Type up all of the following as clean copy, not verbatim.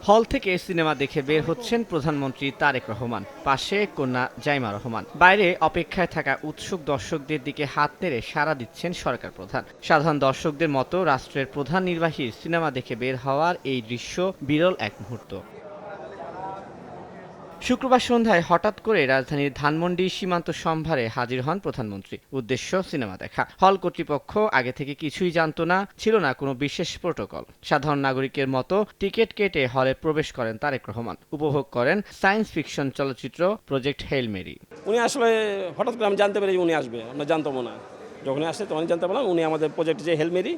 হল থেকে সিনেমা দেখে বের হচ্ছেন প্রধানমন্ত্রী তারেক রহমান, পাশে কন্যা জাইমা রহমান। বাইরে অপেক্ষায় থাকা উৎসুক দর্শকদের দিকে হাত নেড়ে সাড়া দিচ্ছেন সরকার প্রধান। সাধারণ দর্শকদের মতো রাষ্ট্রের প্রধান নির্বাহীর সিনেমা দেখে বের হওয়ার এই দৃশ্য বিরল এক মুহূর্ত। শুক্রবার সন্ধ্যায় হঠাৎ করে রাজধানীর ধানমন্ডি সীমান্ত সম্ভারে হাজির হন প্রধানমন্ত্রী। উদ্দেশ্য সিনেমা দেখা। হল কর্তৃপক্ষ আগে থেকে কিছুই জানত না, ছিল না কোনো বিশেষ প্রটোকল। সাধারণ নাগরিকের মতো টিকিট কেটে হলে প্রবেশ করেন তারেক রহমান। উপভোগ করেন সায়েন্স ফিকশন চলচ্চিত্র প্রজেক্ট হেইল মেরি। উনি আসলে হঠাৎ করে আমি জানতে পারি উনি আসবে, আমরা জানতাম না। যখনই আসছে তখনই জানতে পারলাম উনি আমাদের প্রজেক্ট যে হেইল মেরি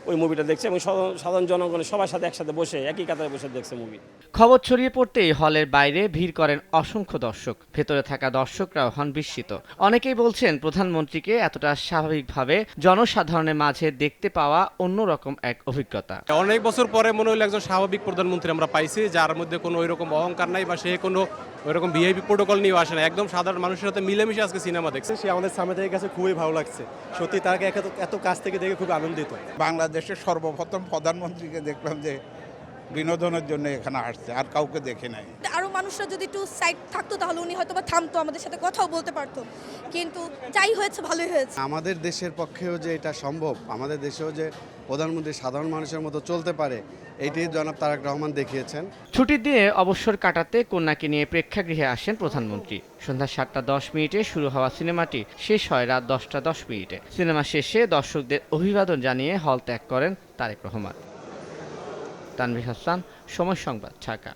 ওই মুভিটা দেখছে এবং সাধারণ জনগণের সবার সাথে একসাথে বসে একই কাতারে বসে দেখছে মুভি। খবর ছড়িয়ে পড়তেই হলের বাইরে ভিড় করেন অসংখ্য দর্শক। ভেতরে থাকা দর্শকরাও হন বিস্মিত। অনেকেই বলছেন প্রধানমন্ত্রীকে এতটা স্বাভাবিকভাবে জনসাধারণের মাঝে দেখতে পাওয়া অন্যরকম এক অভিজ্ঞতা। অনেক বছর পরে মনে হলো একজন স্বাভাবিক প্রধানমন্ত্রী আমরা পাইছি, যার মধ্যে কোনো ওইরকম অহংকার নাই বা সে কোনো ওইরকম ভিআইপি প্রোটোকল নিয়ে আসে না। একদম সাধারণ মানুষের সাথে মিলেমিশে আজকে সিনেমা দেখছে। সে আমাদের সামনে কাছে খুবই ভালো লাগছে, সত্যি তাকে এত কাছ থেকে দেখে খুব আনন্দিত। বাংলাদেশের সর্বপ্রথম প্রধানমন্ত্রীকে দেখলাম যে বিনোদনের জন্য এখানে আসছে, আর কাউকে দেখে নাই। আরো মানুষরা যদি একটু সাইড থাকতো তাহলে উনি হয়তো বা থামতো, আমাদের সাথে কথাও বলতে পারতো। কিন্তু যাই হয়েছে ভালোই হয়েছে। আমাদের দেশের পক্ষেও যে এটা সম্ভব, আমাদের দেশেও যে প্রধানমন্ত্রী সাধারণ মানুষের মতো চলতে পারে, এইটাই জনাব তারেক রহমান দেখিয়েছেন। ছুটির দিনে অবসর কাটাতে কন্যাকে নিয়ে প্রেক্ষাগৃহে আসেন প্রধানমন্ত্রী। সন্ধ্যা 7:10 শুরু হওয়া সিনেমাটি শেষ হয় রাত 10:10। সিনেমা শেষে দর্শকদের অভিবাদন জানিয়ে হল ত্যাগ করেন তারেক রহমান। তানভীর হাসান, সময় সংবাদ, ঢাকা।